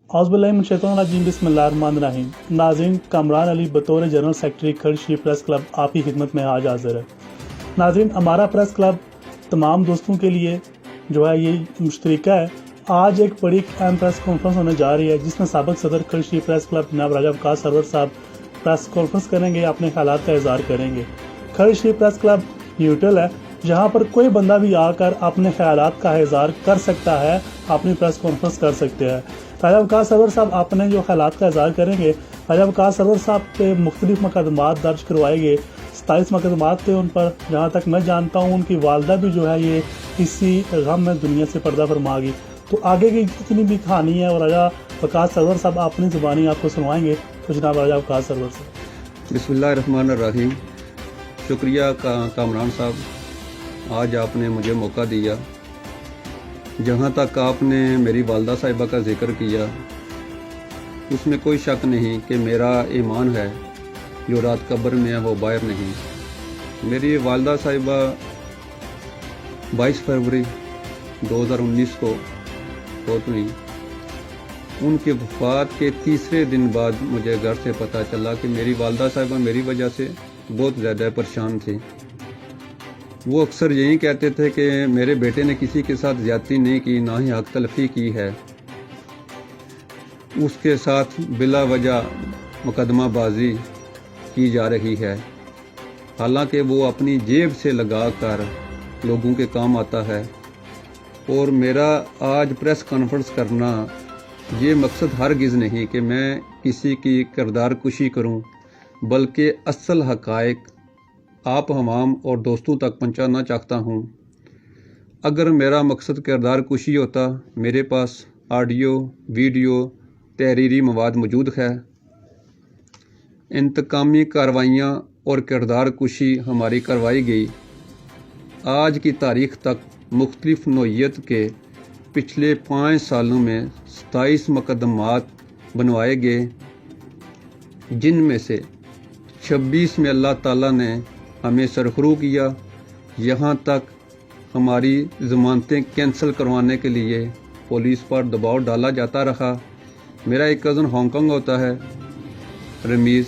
औज़ुबिल्लाहिमिनश्शैतानिर्रजीम बिस्मिल्लाहिर्रहमानिर्रहीम। नाज़रीन, कामरान अली बतौर जनरल सेक्रेटरी खड़शी प्रेस क्लब आप ही खिदमत में आज हाजिर है। नाज़रीन, हमारा प्रेस क्लब तमाम दोस्तों के लिए जो है ये मुश्तरका है। आज एक बड़ी अहम प्रेस कॉन्फ्रेंस होने जा रही है जिसमें साबिक़ सदर खड़शी प्रेस क्लब जनाब राजा वकास सरवर साहब प्रेस कॉन्फ्रेंस करेंगे, अपने ख्यालात का इज़हार करेंगे। खड़शी प्रेस क्लब न्यूट्रल है, जहाँ पर कोई बंदा भी आकर अपने ख्यालात का इज़हार कर सकता है, अपनी प्रेस कॉन्फ्रेंस कर सकते हैं। राजा वकास सरवर साहब अपने जो ख्यालात का इज़हार करेंगे, राजा वकास सरवर साहब पे मुख्तलिफ मुकदमात दर्ज करवाए गए, 27 मुकदमात थे उन पर। जहाँ तक मैं जानता हूँ उनकी वालदा भी जो है ये इसी गम में दुनिया से पर्दा फरमा गई। तो आगे की जितनी भी कहानी है और राजा वकास सरवर साहब अपनी ज़ुबानी आपको सुनवाएंगे। तो जनाब राजा वकास सरवर साहब। बिस्मिल्लाहिर्रहमानिर्रहीम। शुक्रिया कामरान साहब, आज आपने मुझे मौका दिया। जहाँ तक आपने मेरी वालदा साहिबा का जिक्र किया, उसमें कोई शक नहीं कि मेरा ईमान है जो रात कब्र में है वो बाहर नहीं। मेरी वालदा साहिबा 22 फरवरी 2019 को फौत हुई। उनकी वफ़ात के तीसरे दिन बाद मुझे घर से पता चला कि मेरी वालदा साहिबा मेरी वजह से बहुत ज़्यादा परेशान थी। वो अक्सर यही कहते थे कि मेरे बेटे ने किसी के साथ ज़्यादती नहीं की, ना ही हक तलफी की है। उसके साथ बिला वजह मुकदमाबाजी की जा रही है, हालांकि वो अपनी जेब से लगा कर लोगों के काम आता है। और मेरा आज प्रेस कॉन्फ्रेंस करना ये मकसद हरगिज़ नहीं कि मैं किसी की किरदार कुशी करूं, बल्कि असल हक़ाइक़ आप हमाम और दोस्तों तक पहुंचाना चाहता हूं। अगर मेरा मकसद किरदार कुशी होता, मेरे पास ऑडियो, वीडियो, तहरीरी मवाद मौजूद है। इंतकामी कार्रवाइयाँ और किरदार कुशी हमारी करवाई गई। आज की तारीख़ तक मुख्तलिफ नौइयत के पिछले 5 सालों में 27 मुकदमात बनवाए गए, जिनमें से 26 में अल्लाह ताला ने हमें सरखरू किया। यहाँ तक हमारी ज़मानतें कैंसिल करवाने के लिए पुलिस पर दबाव डाला जाता रहा। मेरा एक कज़न हांगकांग होता है, रमीज़,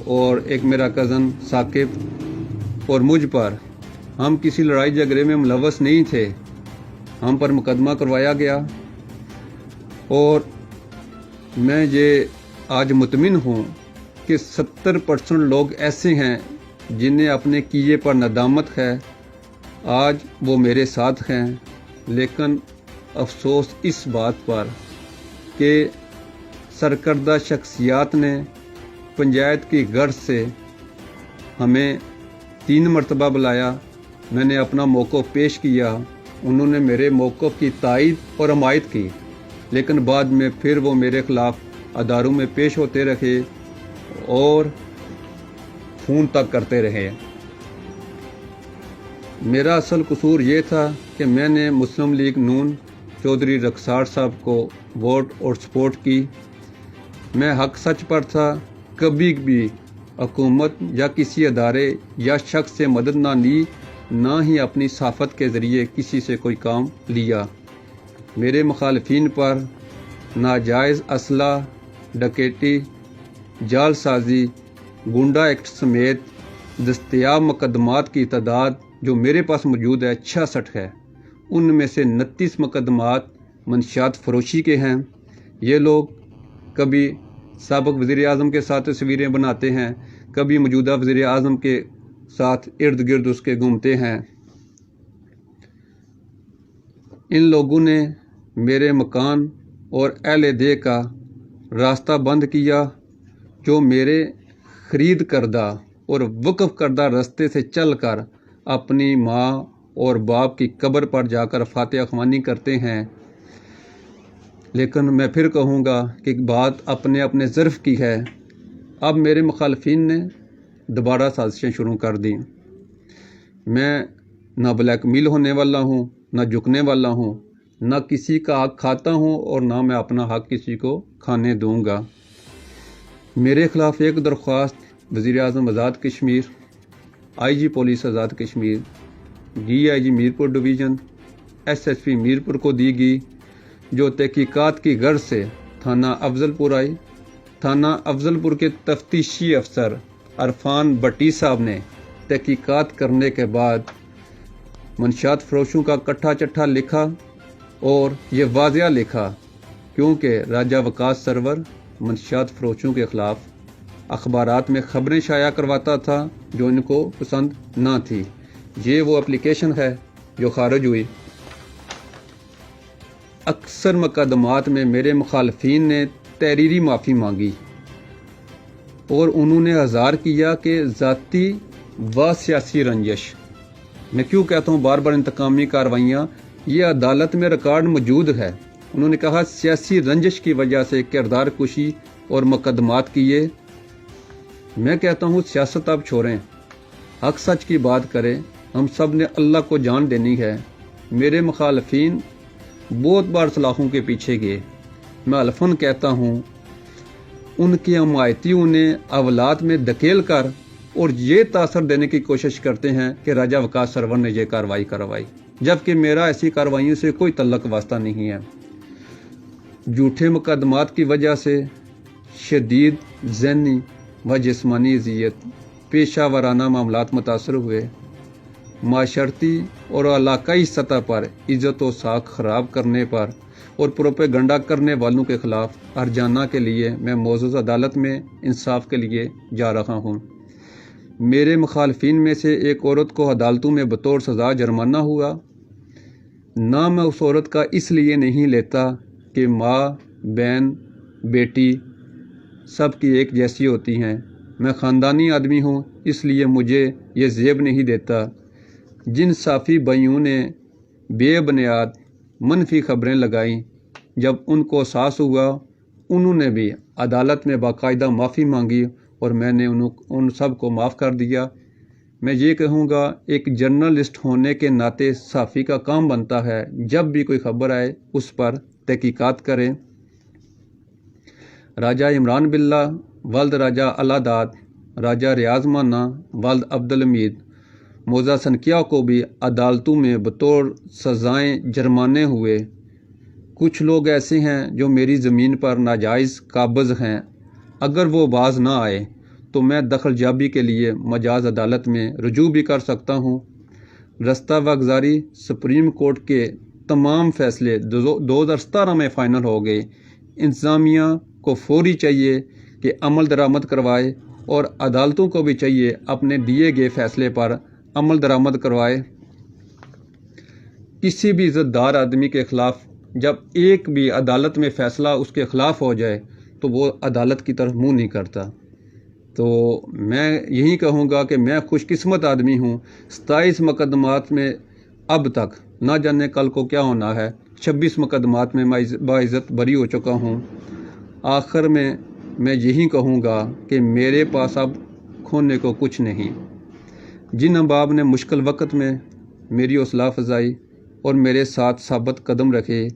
और एक मेरा कज़न साकिब, और मुझ पर, हम किसी लड़ाई झगड़े में मुलव्वस नहीं थे। हम पर मुकदमा करवाया गया और मैं ये आज मुतमिन हूँ कि 70% लोग ऐसे हैं जिन्हें अपने किए पर नदामत है। आज वो मेरे साथ हैं, लेकिन अफसोस इस बात पर कि सरकर्दा शख्सियात ने पंचायत की गर्ज से हमें 3 मरतबा बुलाया। मैंने अपना मौक़िफ़ पेश किया, उन्होंने मेरे मौक़िफ़ की तायीद और हमायत की, लेकिन बाद में फिर वो मेरे ख़िलाफ़ अदारों में पेश होते रहे और फ़ोन तक करते रहे। मेरा असल कसूर ये था कि मैंने मुस्लिम लीग नून चौधरी रखसार साहब को वोट और सपोर्ट की। मैं हक सच पर था, कभी भी हुकूमत या किसी अदारे या शख्स से मदद ना ली, ना ही अपनी सहाफ़त के ज़रिए किसी से कोई काम लिया। मेरे मुखालिफिन पर नाजायज़ असला, डकैती, जालसाजी, गुंडा एक्ट समेत दस्तयाब मुकदमात की तादाद जो मेरे पास मौजूद है 66 है। उनमें से 29 मुकदमात मंशियात फरोशी के हैं। ये लोग कभी साबिक़ वज़ीर-ए-आज़म के साथ तस्वीरें बनाते हैं, कभी मौजूदा वज़ीर-ए-आज़म के साथ इर्द गिर्द उसके घूमते हैं। इन लोगों ने मेरे मकान और अहले दे का रास्ता बंद किया, जो मेरे ख़रीद करदा और वक़्फ़ करदा रास्ते से चलकर अपनी माँ और बाप की कब्र पर जाकर फातिहा ख़वानी करते हैं। लेकिन मैं फिर कहूँगा कि बात अपने अपने ज़र्फ़ की है। अब मेरे मुखालिफिन ने दोबारा साजिशें शुरू कर दी। मैं ना ब्लैकमेल होने वाला हूँ, ना झुकने वाला हूँ, ना किसी का हक खाता हूँ और ना मैं अपना हक किसी को खाने दूँगा। मेरे ख़िलाफ़ एक दरख्वास्त वज़ीर-ए-आज़म Azad Kashmir, IG police Azad Kashmir, DIG Mirpur division, SSP Mirpur को दी गई, जो तहकीकात की गर्ज से थाना अफजल पुर आई। थाना अफजल पुर के तफ्तीशी अफसर अरफान भट्टी साहब ने तहकीकात करने के बाद मंशियात फरोशों का कट्ठा चट्ठा लिखा और ये वाज़िया लिखा क्योंकि राजा वकास सरवर मंशियात फरोशों के ख़िलाफ़ अखबारात में ख़बरें शाया करवाता था जो इनको पसंद ना थी। ये वो एप्लीकेशन है जो खारिज हुई। अक्सर मुकदमात में मेरे मुखालफिन ने तहरीरी माफ़ी मांगी और उन्होंने इज़हार किया कि ज़ाती व सियासी रंजिश, मैं क्यों कहता हूँ बार बार इंतकामी कार्रवाइयाँ, ये अदालत में रिकॉर्ड मौजूद है। उन्होंने कहा सियासी रंजिश की वजह से किरदार कुशी और मुकदमात किए। मैं कहता हूँ सियासत आप छोड़ें, हक सच की बात करें। हम सब ने अल्लाह को जान देनी है। मेरे मुखालफिन बहुत बार सलाखों के पीछे गए। मैं अलफन कहता हूँ उनके हमायतियों ने अवलाद में धकेल कर और ये तासर देने की कोशिश करते हैं कि राजा वकास सरवर ने ये कार्रवाई करवाई, जबकि मेरा ऐसी कार्रवाइयों से कोई तल्लक वास्ता नहीं है। झूठे मुकदमात की वजह से शदीद ज़हनी व जिस्मानी अज़ियत, पेशा वाराना मामलात मुतासर हुए। माशरती और इलाकाई सतह पर इज़्ज़त व साख ख़राब करने पर और प्रोपेगंडा करने वालों के ख़िलाफ़ हर्जाना के लिए मैं मौजूदा अदालत में इंसाफ के लिए जा रहा हूँ। मेरे मुखालफिन में से एक औरत को अदालतों में बतौर सज़ा जुर्माना हुआ। ना मैं उस औरत का इसलिए नहीं लेता कि माँ, बहन, बेटी सब की एक जैसी होती हैं। मैं ख़ानदानी आदमी हूँ, इसलिए मुझे ये ज़ेब नहीं देता। जिन साफ़ी भाइयों ने बेबुनियाद मनफी ख़बरें लगाईं, जब उनको एहसास हुआ, उन्होंने भी अदालत में बाकायदा माफ़ी मांगी और मैंने उन सब को माफ़ कर दिया। मैं ये कहूँगा, एक जर्नलिस्ट होने के नाते साफ़ी का काम बनता है जब भी कोई ख़बर आए उस पर तहकीकात करें। राजा इमरान बिल्ला वल्द राजा अलादाद, राजा रियाज माना वल्द अब्दुल हमीद मौजा सनकिया को भी अदालतों में बतौर सज़ाएं जुर्माने हुए। कुछ लोग ऐसे हैं जो मेरी ज़मीन पर नाजायज़ काबज़ हैं। अगर वो बाज ना आए तो मैं दखल जाबी के लिए मजाज अदालत में रुजू भी कर सकता हूँ। रस्ता वगजारी सुप्रीम कोर्ट के तमाम फैसले 2017 में फ़ाइनल हो गए। इंतज़ामिया को फौरी चाहिए कि अमल दरामद करवाए और अदालतों को भी चाहिए अपने दिए गए फैसले पर अमल दरामद करवाए। किसी भी इज़्ज़तदार आदमी के ख़िलाफ़ जब एक भी अदालत में फ़ैसला उसके ख़िलाफ़ हो जाए तो वो अदालत की तरफ मुंह नहीं करता। तो मैं यही कहूँगा कि मैं खुशकिस्मत आदमी हूँ। 27 मुकदमात में अब तक ना जाने कल को क्या होना है, 26 मुकदमात में मैं बाइज़्ज़त बरी हो चुका हूँ। आखिर में मैं यही कहूँगा कि मेरे पास अब खोने को कुछ नहीं। जिन अहबाब ने मुश्किल वक़्त में मेरी हौसला अफ़ज़ाई और मेरे साथ साबित कदम रखे,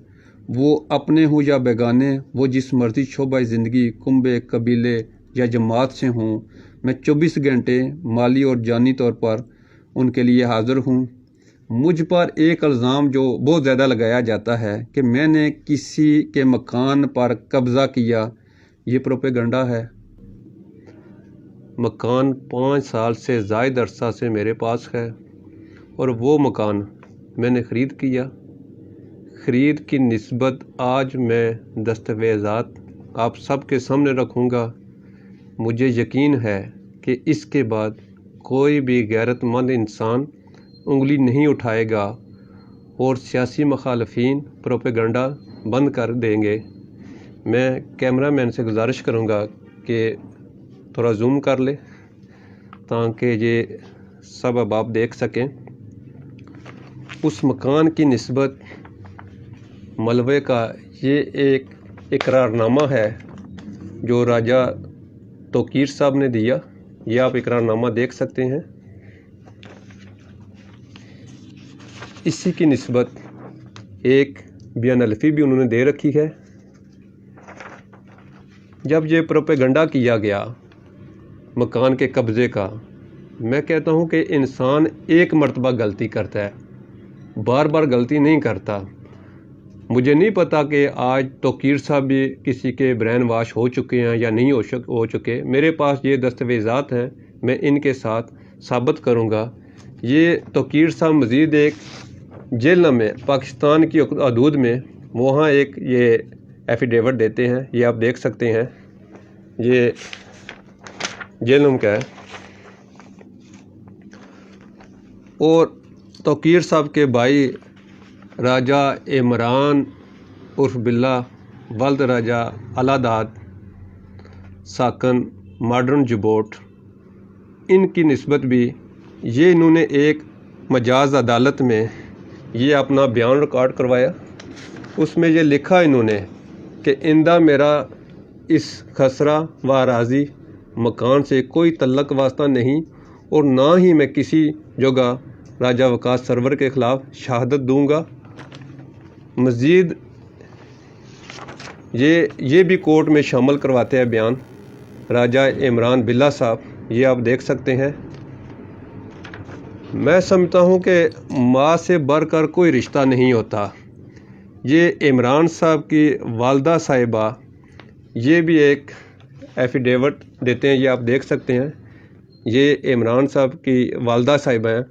वो अपने हों या बेगाने, वो जिस मर्ज़ी शोबा ज़िंदगी, कुंबे, कबीले या जमात से हों, मैं 24 घंटे माली और जानी तौर पर उनके लिए हाज़िर हूँ। मुझ पर एक इल्ज़ाम जो बहुत ज़्यादा लगाया जाता है कि मैंने किसी के मकान पर कब्ज़ा किया, ये प्रोपेगंडा है। मकान 5 साल से ज़ायद अरसा से मेरे पास है और वो मकान मैंने ख़रीद किया। ख़रीद की निस्बत आज मैं दस्तावेज़ात आप सब के सामने रखूँगा। मुझे यकीन है कि इसके बाद कोई भी गैरतमंद इंसान उंगली नहीं उठाएगा और सियासी मुखालफिन प्रोपेगंडा बंद कर देंगे। मैं कैमरामैन से गुजारिश करूँगा कि थोड़ा जूम कर ले ताकि ये सब अब आप देख सकें। उस मकान की निस्बत मलबे का ये एक इकरारनामा है जो राजा तोकीर साहब ने दिया। ये आप इकरारनामा देख सकते हैं। इसी की निस्बत एक बयान अलफी भी उन्होंने दे रखी है। जब ये प्रोपेगंडा किया गया मकान के कब्ज़े का, मैं कहता हूँ कि इंसान एक मर्तबा गलती करता है, बार बार गलती नहीं करता। مجھے نہیں پتا کہ آج توقیر صاحب بھی کسی کے برین واش ہو چکے ہیں یا نہیں ہو چکے. میرے پاس یہ دستاویزات ہیں، میں ان کے ساتھ ثابت کروں گا. یہ توقیر صاحب مزید ایک جیل میں پاکستان کی حدود میں وہاں ایک یہ ایفیڈیوٹ دیتے ہیں. یہ آپ دیکھ سکتے ہیں، یہ جیل کا ہے. اور توقیر صاحب کے بھائی راجہ عمران عرف باللہ ولد راجہ الاداد ساکن ماڈرن جبوٹ، ان کی نسبت بھی یہ انہوں نے ایک مجاز عدالت میں یہ اپنا بیان ریکارڈ کروایا. اس میں یہ لکھا انہوں نے کہ آئندہ میرا اس خسرہ و اراضی مکان سے کوئی تعلق واسطہ نہیں، اور نہ ہی میں کسی جگہ راجہ وقاص سرور کے خلاف شہادت دوں گا. مزید یہ بھی کورٹ میں شامل کرواتے ہیں بیان راجہ عمران باللہ صاحب. یہ آپ دیکھ سکتے ہیں. میں سمجھتا ہوں کہ ماں سے بڑھ کر کوئی رشتہ نہیں ہوتا. یہ عمران صاحب کی والدہ صاحبہ یہ بھی ایک ایفیڈیوٹ دیتے ہیں. یہ آپ دیکھ سکتے ہیں، یہ عمران صاحب کی والدہ صاحبہ ہیں.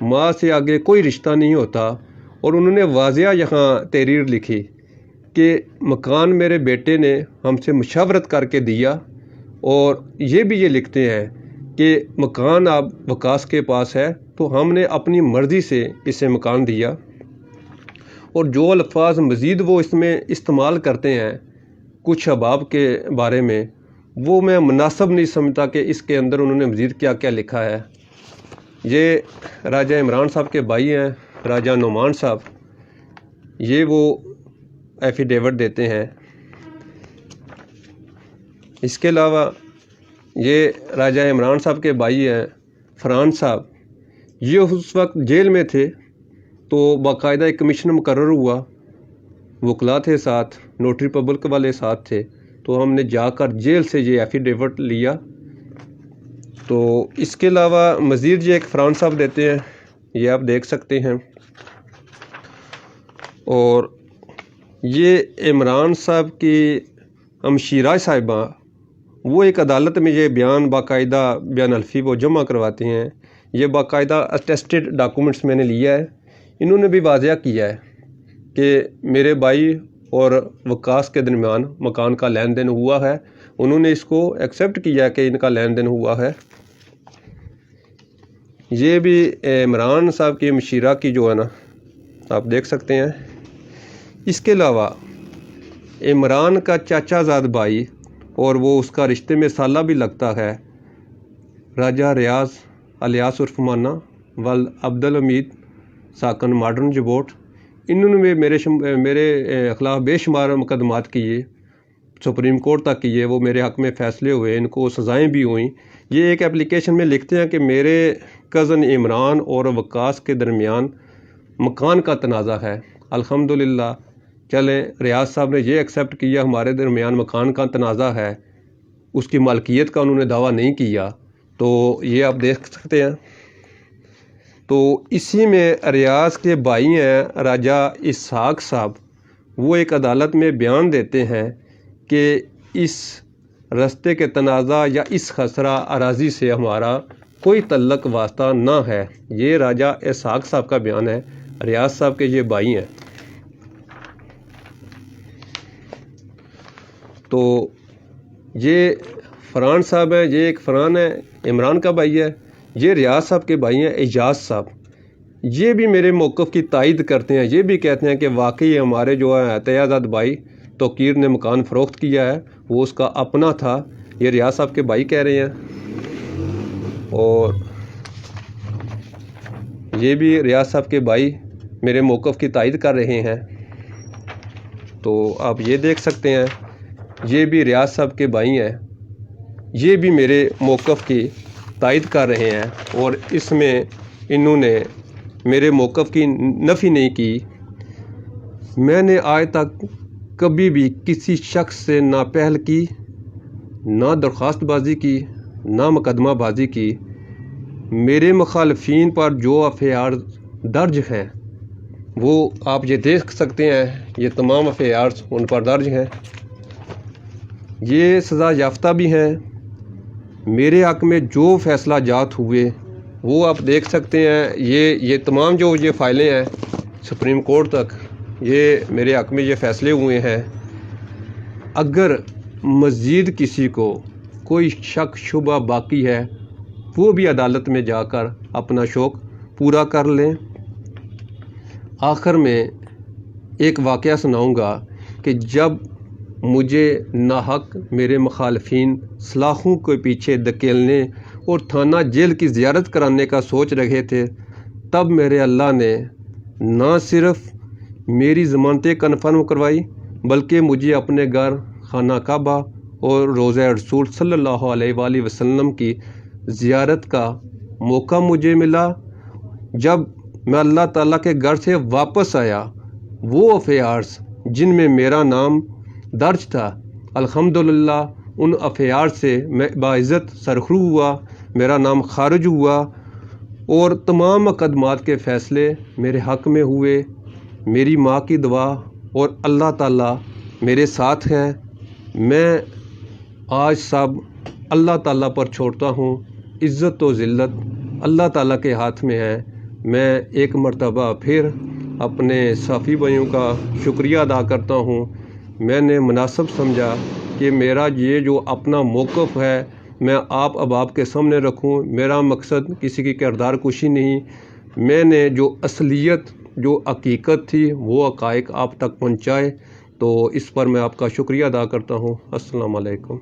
ماں سے آگے کوئی رشتہ نہیں ہوتا. اور انہوں نے واضح یہاں تحریر لکھی کہ مکان میرے بیٹے نے ہم سے مشاورت کر کے دیا. اور یہ بھی یہ لکھتے ہیں کہ مکان اب وقاص کے پاس ہے تو ہم نے اپنی مرضی سے اسے مکان دیا. اور جو الفاظ مزید وہ اس میں استعمال کرتے ہیں کچھ احباب کے بارے میں، وہ میں مناسب نہیں سمجھتا کہ اس کے اندر انہوں نے مزید کیا کیا لکھا ہے. یہ راجہ عمران صاحب کے بھائی ہیں راجہ نعمان صاحب، یہ وہ ایفیڈیوٹ دیتے ہیں. اس کے علاوہ یہ راجہ عمران صاحب کے بھائی ہیں فرحان صاحب، یہ اس وقت جیل میں تھے تو باقاعدہ ایک کمیشن مقرر ہوا، وکلاء تھے ساتھ، نوٹری پبلک والے ساتھ تھے، تو ہم نے جا کر جیل سے یہ ایفیڈیوٹ لیا. تو اس کے علاوہ مزید یہ ایک فرحان صاحب دیتے ہیں، یہ آپ دیکھ سکتے ہیں. اور یہ عمران صاحب کی ہمشیرہ صاحبہ وہ ایک عدالت میں یہ بیان باقاعدہ بیان الفی وہ جمع کرواتے ہیں. یہ باقاعدہ اٹیسٹڈ ڈاکومنٹس میں نے لیا ہے. انہوں نے بھی واضح کیا ہے کہ میرے بھائی اور وقاص کے درمیان مکان کا لین دین ہوا ہے. انہوں نے اس کو ایکسیپٹ کیا کہ ان کا لین دین ہوا ہے. یہ بھی عمران صاحب کی مشیرہ کی جو ہے نا آپ دیکھ سکتے ہیں. اس کے علاوہ عمران کا چاچا زاد بھائی اور وہ اس کا رشتے میں سالہ بھی لگتا ہے راجہ ریاض الیاس عرف مانا ولد عبدالحمید ساکن ماڈرن جبوٹ، انہوں نے میرے خلاف بے شمار مقدمات کیے، سپریم کورٹ تک کیے. وہ میرے حق میں فیصلے ہوئے، ان کو سزائیں بھی ہوئیں. یہ ایک اپلیکیشن میں لکھتے ہیں کہ میرے کزن عمران اور وقاص کے درمیان مکان کا تنازع ہے. الحمدللہ چلیں، ریاض صاحب نے یہ ایکسیپٹ کیا ہمارے درمیان مکان کا تنازع ہے، اس کی مالکیت کا انہوں نے دعویٰ نہیں کیا. تو یہ آپ دیکھ سکتے ہیں. تو اسی میں ریاض کے بھائی ہیں راجہ اسحاق صاحب، وہ ایک عدالت میں بیان دیتے ہیں کہ اس رستے کے تنازع یا اس خسرہ اراضی سے ہمارا کوئی تعلق واسطہ نہ ہے. یہ راجہ اسحاق صاحب کا بیان ہے، ریاض صاحب کے یہ بھائی ہیں. تو یہ فرحان صاحب ہیں، یہ ایک فرحان ہے عمران کا بھائی ہے. یہ ریاض صاحب کے بھائی ہیں اعجاز صاحب، یہ بھی میرے موقف کی تائید کرتے ہیں. یہ بھی کہتے ہیں کہ واقعی ہمارے جو ہے عطیہ بھائی توقیر نے مکان فروخت کیا ہے، وہ اس کا اپنا تھا. یہ ریاض صاحب کے بھائی کہہ رہے ہیں. اور یہ بھی ریاض صاحب کے بھائی میرے موقف کی تائید کر رہے ہیں. تو آپ یہ دیکھ سکتے ہیں، یہ بھی ریاض صاحب کے بھائی ہیں، یہ بھی میرے موقف کی تائید کر رہے ہیں. اور اس میں انہوں نے میرے موقف کی نفی نہیں کی. میں نے آج تک کبھی بھی کسی شخص سے نہ پہل کی، نہ درخواست بازی کی، نہ مقدمہ بازی کی. میرے مخالفین پر جو ایف آئی آر درج ہیں وہ آپ یہ دیکھ سکتے ہیں، یہ تمام FIRs ان پر درج ہیں، یہ سزا یافتہ بھی ہیں۔ میرے حق میں جو فیصلہ جات ہوئے وہ آپ دیکھ سکتے ہیں، یہ تمام جو یہ فائلیں ہیں سپریم کورٹ تک، یہ میرے حق میں یہ فیصلے ہوئے ہیں۔ اگر مزید کسی کو کوئی شک شبہ باقی ہے وہ بھی عدالت میں جا کر اپنا شوق پورا کر لیں۔ آخر میں ایک واقعہ سناؤں گا کہ جب مجھے ناحق میرے مخالفین سلاخوں کے پیچھے دھکیلنے اور تھانہ جیل کی زیارت کرانے کا سوچ رہے تھے، تب میرے اللہ نے نہ صرف میری ضمانتیں کنفرم کروائی بلکہ مجھے اپنے گھر خانہ کعبہ اور روضہ رسول صلی اللہ علیہ وآلہ وسلم کی زیارت کا موقع مجھے ملا۔ جب میں اللہ تعالیٰ کے گھر سے واپس آیا، وہ FIRs جن میں میرا نام درج تھا، الحمدللہ ان FIRs سے میں باعزت سرخرو ہوا، میرا نام خارج ہوا اور تمام مقدمات کے فیصلے میرے حق میں ہوئے۔ میری ماں کی دعا اور اللہ تعالیٰ میرے ساتھ ہے۔ میں آج سب اللہ تعالیٰ پر چھوڑتا ہوں، عزت و ذلت اللہ تعالیٰ کے ہاتھ میں ہے۔ میں ایک مرتبہ پھر اپنے صحافی بھائیوں کا شکریہ ادا کرتا ہوں۔ میں نے مناسب سمجھا کہ میرا یہ جو اپنا موقف ہے میں آپ اب کے سامنے رکھوں۔ میرا مقصد کسی کی کردار کشی نہیں، میں نے جو اصلیت جو حقیقت تھی وہ حقائق آپ تک پہنچائے، تو اس پر میں آپ کا شکریہ ادا کرتا ہوں۔ السلام علیکم۔